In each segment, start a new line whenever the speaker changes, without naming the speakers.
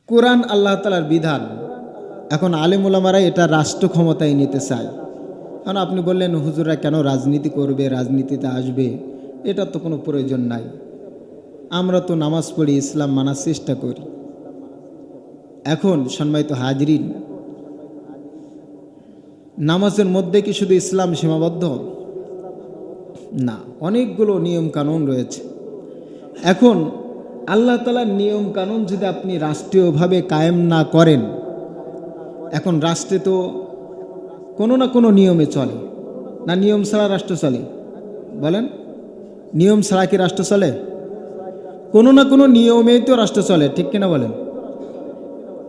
কোরআন আল্লাহ তাআলার বিধান। এখন আলেম ওলামারা এটা রাষ্ট্র ক্ষমতায় নিতে চায়। কারণ আপনি বললেন হুজুররা কেন রাজনীতি করবে, রাজনীতিতে আসবে, এটা তো কোনো প্রয়োজন নাই। আমরা তো নামাজ পড়ি, ইসলাম মানার চেষ্টা করি। এখন সম্মানিত হাজরিন, নামাজের মধ্যে কি শুধু ইসলাম সীমাবদ্ধ? না, অনেকগুলো নিয়ম কানুন রয়েছে। এখন আল্লাহ তাআলার নিয়ম কানুন যদি আপনি রাষ্ট্রীয়ভাবে কায়েম না করেন, এখন রাষ্ট্রে তো কোনো না কোনো নিয়মে চলে না। নিয়ম ছাড়া রাষ্ট্র চলে? বলেন, নিয়ম ছাড়া কি রাষ্ট্র চলে? কোনো না কোনো নিয়মেই তো রাষ্ট্র চলে, ঠিক কিনা বলেন?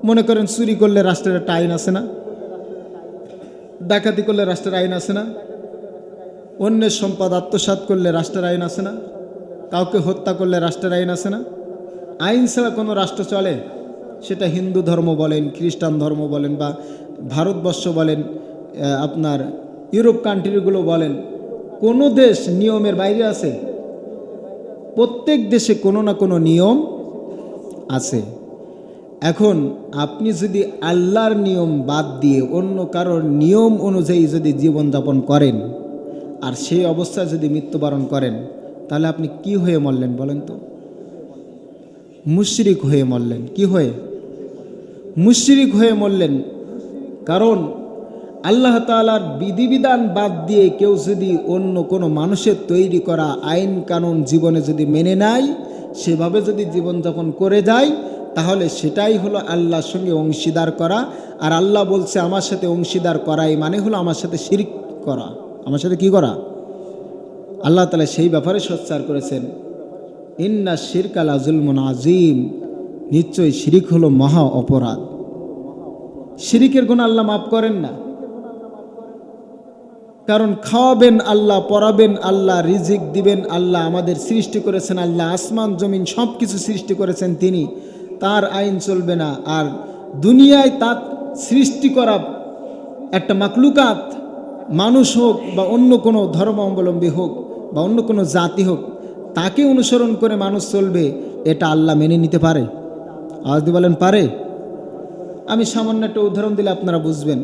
মনে করেন চুরি করলে রাষ্ট্রের একটা আইন আছে না? ডাকাতি করলে রাষ্ট্রের আইন আছে না? অন্যের সম্পদ আত্মসাৎ করলে রাষ্ট্রের আইন আছে না? কাউকে হত্যা করলে রাষ্ট্রের আইন আছে না? আইন ছাড়া কোনো রাষ্ট্র চলে? সেটা হিন্দু ধর্ম বলেন, খ্রিস্টান ধর্ম বলেন, বা ভারতবর্ষ বলেন, আপনার ইউরোপ কান্ট্রিগুলো বলেন, কোনো দেশ নিয়মের বাইরে আছে? প্রত্যেক দেশে কোনো না কোনো নিয়ম আছে। এখন আপনি যদি আল্লাহর নিয়ম বাদ দিয়ে অন্য কারোর নিয়ম অনুযায়ী যদি জীবনযাপন করেন আর সেই অবস্থায় যদি মৃত্যুবরণ করেন, তাহলে আপনি কি হয়ে মরলেন বলেন তো? মুশরিক হয়ে মরলেন। কি হয়ে? মুশরিক হয়ে মরলেন। কারণ আল্লাহ তাআলার বিধিবিধান বাদ দিয়ে কেউ যদি অন্য কোনো মানুষের তৈরি করা আইন কানুন জীবনে যদি মেনে নেয়, সেভাবে যদি জীবনযাপন করে যায়, তাহলে সেটাই হলো আল্লাহর সঙ্গে অংশীদার করা। আর আল্লাহ বলছে আমার সাথে অংশীদার করাই মানে হলো আমার সাথে শিরক করা। আমার সাথে কি করা? আল্লাহ তাআলা সেই ব্যাপারে সোচ্চার করেছেন, ইন্না শিরকা লা যুলমুন আযীম, নিশ্চয়ই শিরিক হলো মহা অপরাধ। শিরিকের গুনাহ আল্লাহ মাফ করেন না। কারণ খাওয়াবেন আল্লাহ, পড়াবেন আল্লাহ, রিজিক দিবেন আল্লাহ, আমাদের সৃষ্টি করেছেন আল্লাহ, আসমান জমিন সব কিছু সৃষ্টি করেছেন তিনি, তার আইন চলবে না। আর দুনিয়ায় তার সৃষ্টি করা একটা মাকলুকাত, মানুষ হোক বা অন্য কোনো ধর্মাবলম্বী হোক বা অন্য কোনো জাতি হোক, তাকে অনুসরণ করে মানুষ চলবে, এটা আল্লাহ মেনে নিতে পারে? আওয়াজ দিয়ে বলেন, পারে? আমি সামান্য একটা উদাহরণ দিলে আপনারা বুঝবেন।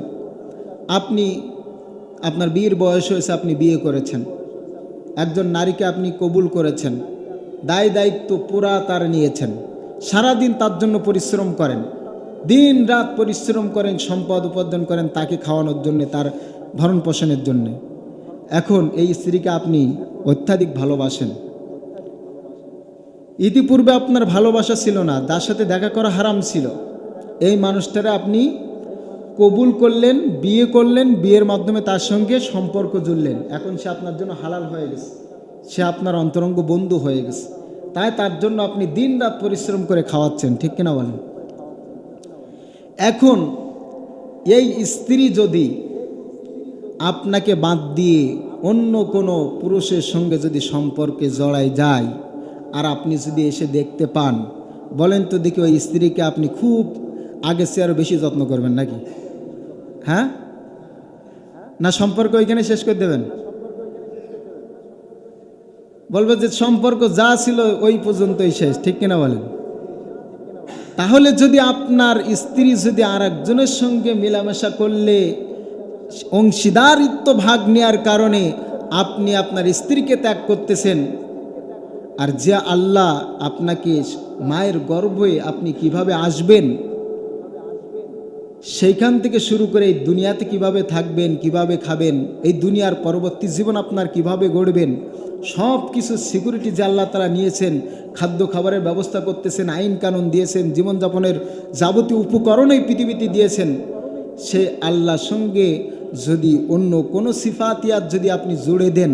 আপনার বিয়ের বয়স হয়েছে, আপনি বিয়ে করেছেন, একজন নারীকে আপনি কবুল করেছেন, দায়িত্ব পুরা তার নিয়েছেন, সারাদিন তার জন্য পরিশ্রম করেন, দিন রাত পরিশ্রম করেন, সম্পদ উপার্জন করেন তাকে খাওয়ানোর জন্যে, তার ভরণ পোষণের জন্যে। এখন এই স্ত্রীকে আপনি অত্যাধিক ভালোবাসেন। ইতিপূর্বে আপনার ভালোবাসা ছিল না, যার সাথে দেখা করা হারাম ছিল, এই মানুষটারে আপনি কবুল করলেন, বিয়ে করলেন, বিয়ের মাধ্যমে তার সঙ্গে সম্পর্ক জুড়লেন। এখন সে আপনার জন্য হালাল হয়ে গেছে, সে আপনার অন্তরঙ্গ বন্ধু হয়ে গেছে, তাই তার জন্য আপনি দিন রাত পরিশ্রম করে খাওয়াচ্ছেন, ঠিক কিনা বলেন? এখন এই স্ত্রী যদি আপনাকে বাদ দিয়ে অন্য কোনো পুরুষের সঙ্গে যদি সম্পর্কে জড়ায় যায়, আর আপনি যদি এসে দেখতে পান, বলেন তো দেখি ওই স্ত্রীকে আপনি খুব আগের চেয়ে আরও বেশি যত্ন করবেন নাকি? হ্যাঁ না, সম্পর্ক ওইখানে শেষ করে দেবেন? বলবে যে সম্পর্ক যা ছিল ওই পর্যন্তই শেষ, ঠিক কিনা বলেন? তাহলে যদি আপনার স্ত্রী যদি আর একজনের সঙ্গে মেলামেশা করলে অংশীদারিত্ব ভাগ নেওয়ার কারণে আপনি আপনার স্ত্রীকে ত্যাগ করতেছেন, আর যে আল্লাহ আপনাকে মায়ের গর্ভে আপনি কিভাবে আসবেন, সেইখান থেকে শুরু করে এই দুনিয়াতে কিভাবে থাকবেন, কিভাবে খাবেন, এই দুনিয়ার পরবর্তী জীবন আপনার কিভাবে গড়বেন, সব কিছু সিকিউরিটি যে আল্লাহ তাআলা নিয়েছেন, খাদ্য খাবারের ব্যবস্থা করতেছেন, আইন কানুন দিয়েছেন, জীবনযাপনের যাবতীয় উপকরণ এই পৃথিবীতে দিয়েছেন, সে আল্লাহর সঙ্গে যদি অন্য কোনো সিফাতিয়াত যদি আপনি জুড়ে দেন,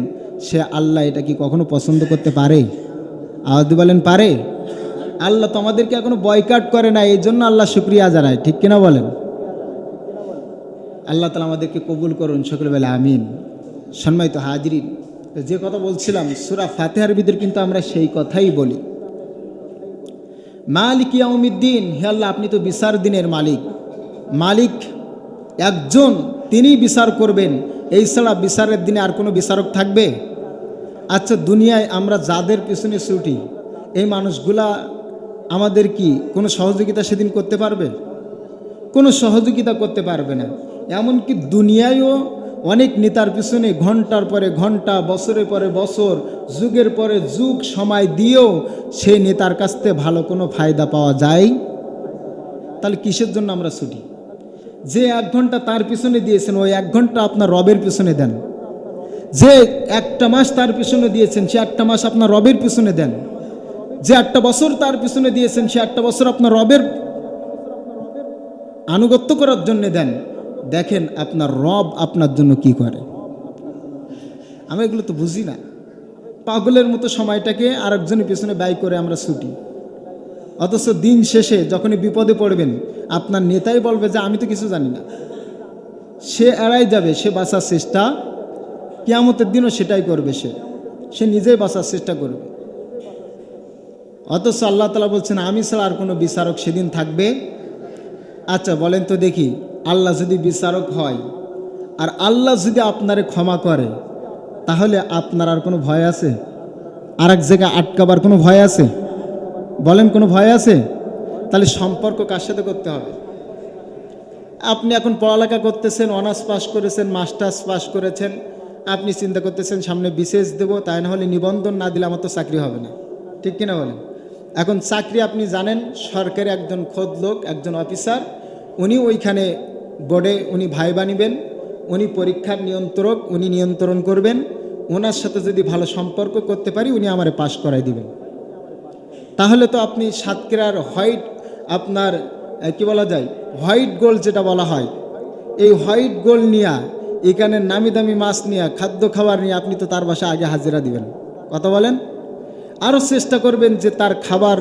সে আল্লাহ এটা কি কখনো পছন্দ করতে পারে? আওয়াজ দিয়ে বলেন, পারে? আল্লাহ তো আমাদেরকে এখনো বয়কট করে না, এই জন্য আল্লাহ শুকরিয়া জানায়, ঠিক কিনা বলেন? আল্লাহ তাআলা আমাদেরকে কবুল করুন, সকলে বলে আমিন। সম্মানিত হাজরিন, যে কথা বলছিলাম সূরা ফাতিহার ভিতর কিন্তু আমরা সেই কথাই বলি, মালিক ইয়াউমিদ্দিন, হে আল্লাহ আপনি তো বিচার দিনের মালিক। মালিক একজন, তিনি বিচার করবেন, এই ছাড়া বিচারের দিনে আর কোনো বিচারক থাকবে? আচ্ছা, দুনিয়ায় আমরা যাদের পিছনে ছুটি, এই মানুষগুলা আমাদের কি কোনো সহযোগিতা সেদিন করতে পারবে? কোনো সহযোগিতা করতে পারবে না। এমনকি দুনিয়ায়ও অনেক নেতার পিছনে ঘন্টার পরে ঘন্টা, বছরের পরে বছর, যুগের পরে যুগ সময় দিয়েও সেই নেতার কাছ থেকে ভালো কোনো ফায়দা পাওয়া যায়। তাহলে কিসের জন্য আমরা ছুটি? যে 1 ঘন্টা তার পিছনে দিয়েছেন, ওই 1 ঘন্টা আপনার রবের পিছনে দেন। যে 1টা মাস তার পিছনে দিয়েছেন, সে 1টা মাস আপনার রবের পিছনে দেন। যে 1টা বছর তার পিছনে দিয়েছেন, সে 1টা বছর আপনার রবের আনুগত্য করার জন্য দেন। দেখেন আপনার রব আপনার জন্য কি করে। আমি এগুলো তো বুঝি না। পাগলের মতো সময়টাকে আরেকজনের পিছনে ব্যয় করে আমরা ছুটি। অথচ দিন শেষে যখনই বিপদে পড়বেন, আপনার নেতাই বলবে যে আমি তো কিছু জানি না। সে এড়াই যাবে, সে বাঁচার চেষ্টা, কিয়ামতের দিনও সেটাই করবে। সে নিজেই বাঁচার চেষ্টা করবে। অথচ আল্লাহ তাআলা বলছেন আমি ছাড়া আর কোনো বিচারক সেদিন থাকবে। আচ্ছা বলেন তো দেখি, আল্লাহ যদি বিচারক হয় আর আল্লাহ যদি আপনারে ক্ষমা করে, তাহলে আপনার আর কোনো ভয় আছে? আর এক জায়গায় আটকাবার কোনো ভয় আছে? বলেন কোনো ভয় আছে? তাহলে সম্পর্ক কার সাথে করতে হবে? আপনি এখন পড়ালেখা করতেছেন, অনার্স পাস করেছেন, মাস্টার্স পাস করেছেন, আপনি চিন্তা করতেছেন সামনে বিশেষ দেবো, তাই না হলে নিবন্ধন না দিলে আমার তো চাকরি হবে না। ঠিক কিনা বলেন? এখন চাকরি আপনি জানেন, সরকারি একজন খোদ লোক, একজন অফিসার, উনি ওইখানে বোর্ডে উনি ভাইবা নিবেন, উনি পরীক্ষার নিয়ন্ত্রক, উনি নিয়ন্ত্রণ করবেন। ওনার সাথে যদি ভালো সম্পর্ক করতে পারি, উনি আমারে পাস করাই দিবেন। তাহলে তো আপনি সাতক্ষীরার হোয়াইট, আপনার কি বলা যায়, হোয়াইট গোল্ড যেটা বলা হয়, এই হোয়াইট গোল্ড নিয়ে, এখানে নামি দামি মাছ নিয়ে, খাদ্য খাবার নিয়ে আপনি তো তার বাসায় আগে হাজিরা দিবেন। কথা বলেন। আরও চেষ্টা করবেন যে তার খাবার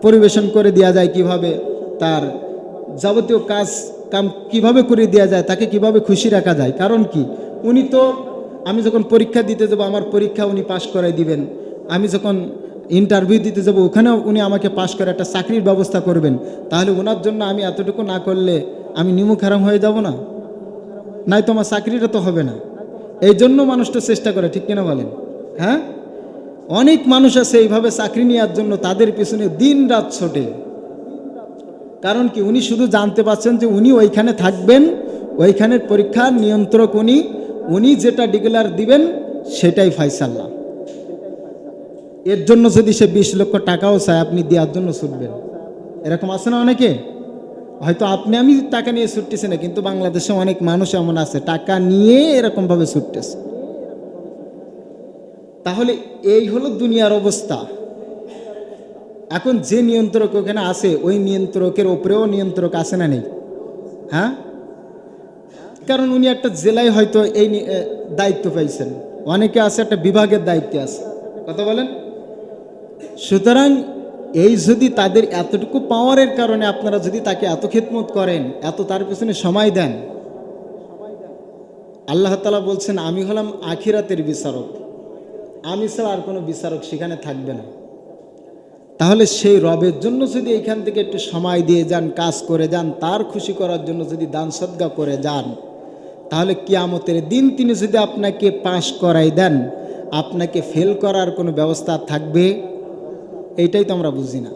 পরিবেশন করে দেওয়া যায় কিভাবে, তার যাবতীয় কাজ কাম কিভাবে করে দেওয়া যায়, তাকে কিভাবে খুশি রাখা যায়। কারণ কি, উনি তো, আমি যখন পরীক্ষা দিতে যাব আমার পরীক্ষা উনি পাশ করাই দিবেন, আমি যখন ইন্টারভিউ দিতে যাব ওখানেও উনি আমাকে পাশ করে একটা চাকরির ব্যবস্থা করবেন। তাহলে ওনার জন্য আমি এতটুকু না করলে আমি নিমুখ হারাম হয়ে যাব না? নাই তো আমার চাকরিটা তো হবে না। এই জন্য মানুষটা চেষ্টা করে। ঠিক কিনা বলেন? হ্যাঁ, অনেক মানুষ আছে এইভাবে চাকরি নেওয়ার জন্য তাদের পিছনে দিন রাত ছোটে। কারণ কি, উনি শুধু জানতে পারছেন যে উনি ওইখানে থাকবেন, ওইখানের পরীক্ষার নিয়ন্ত্রক উনি, উনি যেটা ডিক্লেয়ার দিবেন সেটাই ফাইসাল্লাহ। এর জন্য যদি সে 20 লক্ষ টাকাও চায়, আপনি দেওয়ার জন্য ছুটবেন। এরকম আছে না অনেকে? হয়তো আপনি আমি টাকা নিয়ে ছুটতেছি না, কিন্তু বাংলাদেশে অনেক মানুষ এমন আছে টাকা নিয়ে এরকমভাবে ছুটতেছে। তাহলে এই হলো দুনিয়ার অবস্থা। এখন যে নিয়ন্ত্রক ওখানে আছে, ওই নিয়ন্ত্রকের ওপরেও নিয়ন্ত্রক আছে না নেই? হ্যাঁ, কারণ উনি একটা জেলায় হয়তো এই দায়িত্ব পাইছেন, অনেকে আছে একটা বিভাগের দায়িত্বে আছে। কথা বলেন। সুতরাং এই যদি তাদের এতটুকু পাওয়ারের কারণে আপনারা যদি তাকে এত খেদমত করেন, এত তার পিছনে সময় দেন, আল্লাহ তাআলা বলছেন আমি হলাম আখিরাতের বিচারক, আমি ছাড়া আর কোনো বিচারক সেখানে থাকবে না। তাহলে সেই রবের জন্য যদি এইখান থেকে একটু সময় দিয়ে যান, কাজ করে যান, তার খুশি করার জন্য যদি দান সদকা করে যান, তাহলে কিয়ামতের দিন তিনি যদি আপনাকে পাশ করাই দেন, আপনাকে ফেল করার কোনো ব্যবস্থা থাকবে? এইটাই তো আমরা বুঝি না।